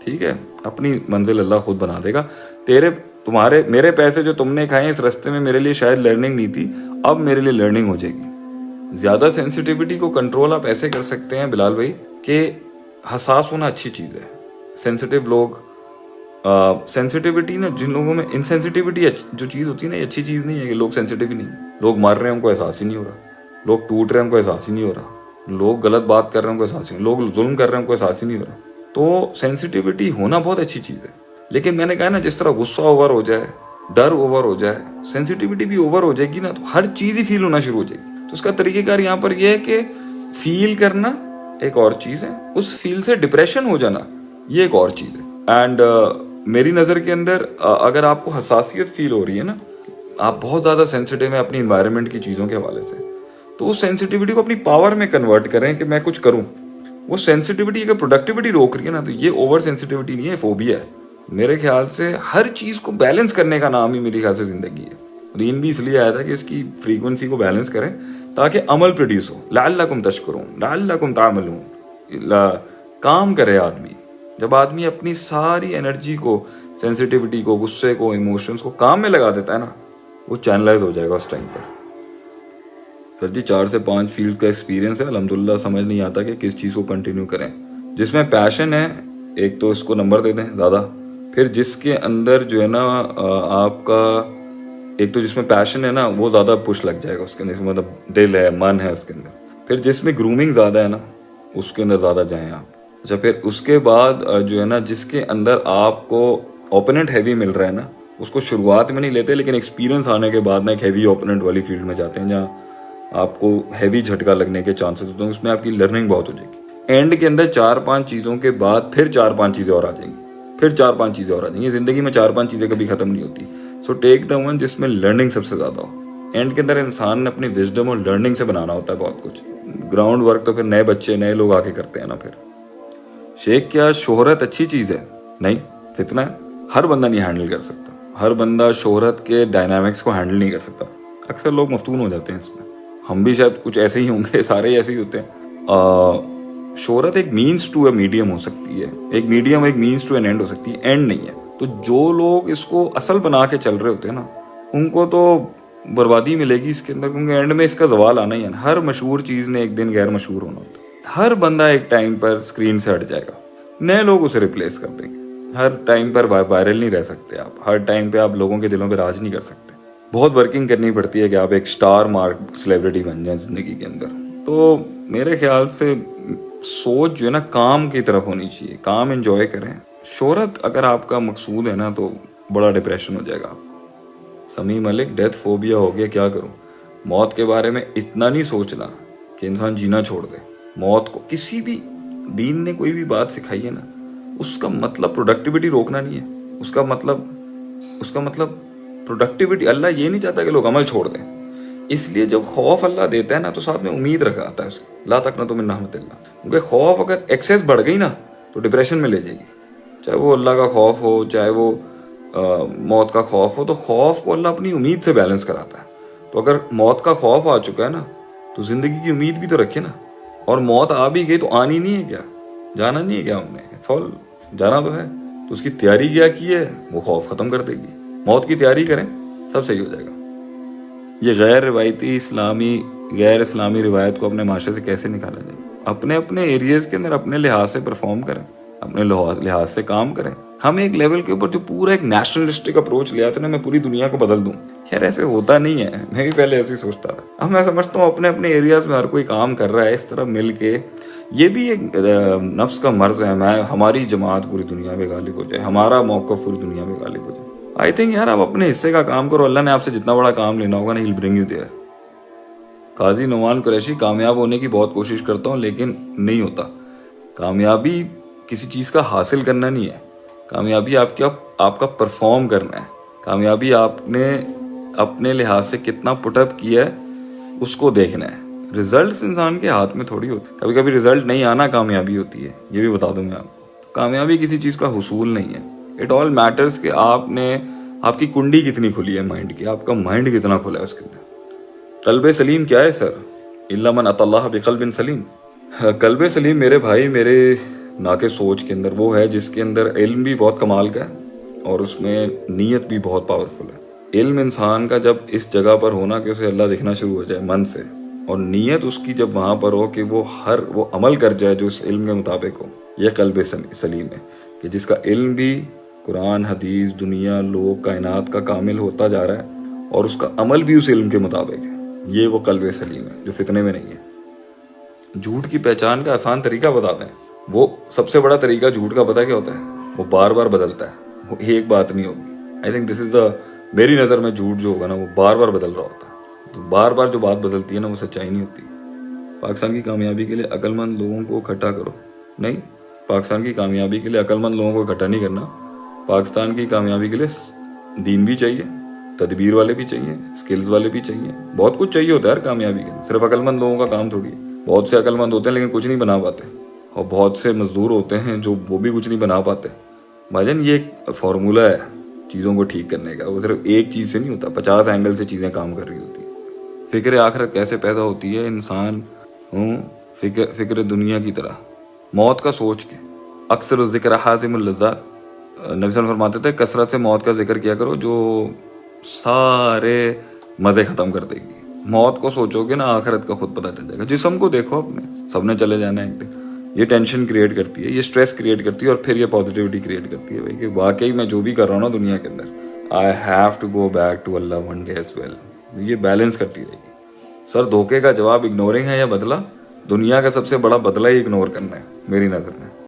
ٹھیک ہے, اپنی منزل اللہ خود بنا دے گا. میرے پیسے جو تم نے کھائے ہیں اس رستے میں میرے لیے شاید لرننگ نہیں تھی, اب میرے لیے لرننگ ہو جائے گی. زیادہ سینسٹیوٹی کو کنٹرول آپ ایسے کر سکتے ہیں بلال بھائی کہ حساس ہونا اچھی چیز ہے. سینسٹیو لوگ, سینسٹیوٹی نا جن لوگوں میں, انسینسٹیوٹی جو چیز ہوتی ہے نا یہ اچھی چیز نہیں ہے کہ لوگ سینسٹیو ہی نہیں ہیں. لوگ مر رہے ہیں ان کو احساس ہی نہیں ہو رہا, لوگ ٹوٹ رہے ہیں ان کو احساس ہی نہیں ہو رہا, لوگ غلط بات کر رہے ہیں ان کو احساس ہی نہیں, لوگ ظلم کر رہے ہیں ان کو احساس ہی نہیں ہو رہا. تو سینسٹیوٹی ہونا بہت اچھی چیز ہے, لیکن میں نے کہا نا جس طرح غصہ اوور ہو جائے, ڈر اوور ہو جائے, سینسٹیوٹی بھی اوور ہو جائے گی نا تو ہر چیز ہی فیل ہونا شروع ہو جائے گی. تو اس کا طریقہ کار یہاں پر یہ ہے کہ فیل کرنا ایک اور چیز ہے, اس فیل سے ڈپریشن ہو جانا یہ ایک اور چیز ہے. اینڈ میری نظر کے اندر اگر آپ کو حساسیت فیل ہو رہی ہے نا, آپ بہت زیادہ سینسٹیو ہیں اپنی انوائرمنٹ کی چیزوں کے حوالے سے, تو اس سینسٹیوٹی کو اپنی پاور میں کنورٹ کریں کہ میں کچھ کروں. وہ سینسٹیوٹی اگر پروڈکٹیوٹی روک رہی ہے نا تو یہ اوور سینسٹیوٹی نہیں ہے, فوبیا ہے. میرے خیال سے ہر چیز کو بیلنس کرنے کا نام ہی میرے خیال سے زندگی ہے. دین بھی اس لیے آیا تھا کہ اس کی فریکوینسی کو بیلنس کریں تاکہ عمل پروڈیوس ہو. لعلکم تشکرون لعلکم تعملون, کام کرے آدمی. جب آدمی اپنی ساری انرجی کو, سینسٹیوٹی کو, غصے کو, ایموشنز کو کام میں لگا دیتا ہے نا, وہ چینلائز ہو جائے گا اس ٹائم پر. سر جی 4 سے 5 فیلڈ کا ایکسپیرینس ہے الحمدللہ, سمجھ نہیں آتا کہ کس چیز کو کنٹینیو کریں. جس میں پیشن ہے ایک تو اس کو نمبر دے دیں زیادہ, پھر جس کے اندر جو ہے نا آپ کا ایک تو جس میں پیشن ہے نا وہ زیادہ پش لگ جائے گا اس کے اندر, مطلب دل ہے, من ہے اس کے اندر. پھر جس میں گرومنگ زیادہ ہے نا اس کے اندر زیادہ جائیں آپ. اچھا, پھر اس کے بعد جو ہے نا جس کے اندر آپ کو اوپوننٹ ہیوی مل رہا ہے نا, اس کو شروعات میں نہیں لیتے لیکن ایکسپیرینس آنے کے بعد نا ایک ہیوی اوپوننٹ والی فیلڈ میں جاتے ہیں جہاں آپ کو ہیوی جھٹکا لگنے کے چانسز ہوتے ہیں. اس میں آپ کی لرننگ بہت ہو جائے گی. اینڈ کے اندر 4-5 چیزوں کے بعد پھر 4-5 چیزیں اور آ جائیں گی, پھر 4-5 چیزیں اور آ جائیں گی. زندگی میں 4-5 چیزیں کبھی ختم نہیں ہوتی. سو ٹیک دا ون جس میں لرننگ سب سے زیادہ ہو. اینڈ کے اندر انسان نے اپنی وزڈم اور لرننگ سے بنانا ہوتا ہے بہت کچھ. گراؤنڈ ورک تو پھر نئے بچے نئے لوگ آ کے کرتے ہیں نا. پھر شیخ کیا شہرت اچھی چیز ہے؟ نہیں, فتنہ ہے. ہر بندہ نہیں ہینڈل کر سکتا, ہر بندہ شہرت کے ڈائنامکس کو ہینڈل نہیں کر سکتا. اکثر لوگ مفتون ہو جاتے ہیں اس میں. ہم بھی شاید کچھ ایسے ہی ہوں گے, سارے ہی ایسے ہی ہوتے ہیں. شہرت ایک مینس ٹو اے میڈیم ہو سکتی ہے, ایک میڈیم ایک مینس ٹو این اینڈ ہو سکتی ہے, اینڈ نہیں ہے. تو جو لوگ اس کو اصل بنا کے چل رہے ہوتے ہیں نا ان کو تو بربادی ملے گی اس کے اندر, کیونکہ اینڈ میں اس کا زوال آنا ہی ہے. ہر مشہور چیز نے ایک دن غیر مشہور ہونا ہوتا ہے. ہر بندہ ایک ٹائم پر اسکرین سے ہٹ جائے گا, نئے لوگ اسے ریپلیس کر دیں گے. ہر ٹائم پر وائرل نہیں رہ سکتے آپ, ہر ٹائم پہ آپ لوگوں کے دلوں پہ راج نہیں کر سکتے. بہت ورکنگ کرنی پڑتی ہے کہ آپ ایک سٹار مارک سیلیبریٹی بن جائیں زندگی کے اندر. تو میرے خیال سے سوچ جو ہے نا کام کی طرف ہونی چاہیے, کام انجوائے کریں. شہرت اگر آپ کا مقصود ہے نا تو بڑا ڈپریشن ہو جائے گا آپ کو. سمیع ملک, ڈیتھ فوبیا ہو گیا, کیا کروں. موت کے بارے میں اتنا نہیں سوچنا کہ انسان جینا چھوڑ دے. موت کو کسی بھی دین نے کوئی بھی بات سکھائی ہے نا اس کا مطلب پروڈکٹیوٹی روکنا نہیں ہے. اس کا مطلب پروڈکٹیوٹی, اللہ یہ نہیں چاہتا کہ لوگ عمل چھوڑ دیں. اس لیے جب خوف اللہ دیتا ہے نا تو ساتھ میں امید رکھا آتا ہے اس کو, لا تقنطوا من رحمت اللہ. کیونکہ خوف اگر ایکسیس بڑھ گئی نا تو ڈپریشن میں لے جائے گی. چاہے وہ اللہ کا خوف ہو, چاہے وہ موت کا خوف ہو, تو خوف کو اللہ اپنی امید سے بیلنس کراتا ہے. تو اگر موت کا خوف آ چکا ہے نا تو زندگی کی امید بھی تو رکھے نا. اور موت آ بھی گئی تو آنی نہیں ہے کیا, جانا نہیں ہے کیا ہم نے, جانا تو ہے. تو اس کی تیاری کیا کی ہے, وہ خوف ختم کر دے گی. موت کی تیاری کریں, سب صحیح ہو جائے گا. یہ غیر روایتی غیر اسلامی روایت کو اپنے معاشرے سے کیسے نکالا جائے؟ اپنے ایریاز کے اندر اپنے لحاظ سے پرفارم کریں, اپنے لحاظ سے کام کریں. ہم ایک لیول کے اوپر جو پورا ایک نیشنلسٹک اپروچ لے آتے ہیں نا, میں پوری دنیا کو بدل دوں, خیر ایسے ہوتا نہیں ہے. میں بھی پہلے ایسے ہی سوچتا تھا. اب میں سمجھتا ہوں اپنے ایریاز میں ہر کوئی کام کر رہا ہے اس طرح مل کے. یہ بھی ایک نفس کا مرض ہے. ہماری جماعت پوری دنیا پہ غالب ہو جائے, ہمارا موقف پوری دنیا پہ غالب ہو جائے. آئی تھنک یار آپ اپنے حصے کا کام کرو, اللہ نے آپ سے جتنا بڑا کام لینا ہوگا نا, he'll bring you there. قاضی نعمان قریشی, کامیاب ہونے کی بہت کوشش کرتا ہوں لیکن نہیں ہوتا. کامیابی کسی چیز کا حاصل کرنا نہیں ہے, کامیابی آپ کا پرفارم کرنا ہے. کامیابی آپ نے اپنے لحاظ سے کتنا پٹ اپ کیا ہے اس کو دیکھنا ہے. ریزلٹس انسان کے ہاتھ میں تھوڑی ہوتے, کبھی کبھی ریزلٹ نہیں آنا کامیابی ہوتی ہے, یہ بھی بتا دوں میں آپ کو. کامیابی کسی چیز کا حصول نہیں ہے. اٹ آل میٹرز کہ آپ کی کنڈی کتنی کھلی ہے مائنڈ کی, آپ کا مائنڈ کتنا کھلا ہے اس کے اندر. قلب سلیم کیا ہے سر؟ الا من اتى الله بقلب سلیم. قلب سلیم میرے بھائی, میرے نہ کہ سوچ کے اندر. وہ ہے جس کے اندر علم بھی بہت کمال کا ہے اور اس میں نیت بھی بہت پاورفل ہے. علم انسان کا جب اس جگہ پر ہونا کہ اسے اللہ دکھنا شروع ہو جائے من سے, اور نیت اس کی جب وہاں پر ہو کہ وہ عمل کر جائے جو اس علم کے مطابق ہو, یہ قلب سلیم ہے کہ جس کا علم بھی قرآن, حدیث, دنیا, لوگ, کائنات کا کامل ہوتا جا رہا ہے اور اس کا عمل بھی اس علم کے مطابق ہے. یہ وہ قلب سلیم ہے جو فتنے میں نہیں ہے. جھوٹ کی پہچان کا آسان طریقہ بتاتے ہیں. وہ سب سے بڑا طریقہ جھوٹ کا پتہ کیا ہوتا ہے؟ وہ بار بار بدلتا ہے, وہ ایک بات نہیں ہوگی. آئی تھنک دس از میری نظر میں جھوٹ جو ہوگا نا وہ بار بار بدل رہا ہوتا ہے. تو بار بار جو بات بدلتی ہے نا وہ سچائی نہیں ہوتی. پاکستان کی کامیابی کے لیے عقل مند لوگوں کو اکٹھا کرو, نہیں, پاکستان کی کامیابی کے لیے عقل مند لوگوں کو اکٹھا نہیں کرنا. پاکستان کی کامیابی کے لیے دین بھی چاہیے, تدبیر والے بھی چاہیے, اسکلز والے بھی چاہیے, بہت کچھ چاہیے ہوتا ہے یار کامیابی کے لیے. صرف عقل مند لوگوں کا کام تھوڑی ہے. بہت سے عقل مند ہوتے ہیں لیکن کچھ نہیں بنا پاتے, اور بہت سے مزدور ہوتے ہیں جو وہ بھی کچھ نہیں بنا پاتے. بھائی جان یہ ایک فارمولہ ہے چیزوں کو ٹھیک کرنے کا. وہ صرف ایک چیز سے نہیں ہوتا, 50 اینگل سے چیزیں کام کر رہی ہوتی ہیں. فکر آخرت کیسے پیدا ہوتی ہے؟ انسان فکر دنیا کی طرح موت کا سوچ کے. اکثر الذکر حازم اللذات, نبی صلی اللہ علیہ وسلم فرماتے تھے کثرت سے موت کا ذکر کیا کرو جو سارے مزے ختم کر دے گی. موت کو سوچو گے نا آخرت کا خود پتہ چل جائے گا. جسم کو دیکھو اپنے, سب نے چلے جانا ہے ایک دن. یہ ٹینشن کریٹ کرتی ہے, یہ سٹریس کریٹ کرتی ہے, اور پھر یہ پازیٹیوٹی کریٹ کرتی ہے بھائی کہ واقعی میں جو بھی کر رہا ہوں نا دنیا کے اندر, I have to go back to Allah one day as well. یہ بیلنس کرتی رہے گی. سر دھوکے کا جواب اگنورنگ ہے یا بدلہ؟ دنیا کا سب سے بڑا بدلہ ہی اگنور کرنا ہے میری نظر میں.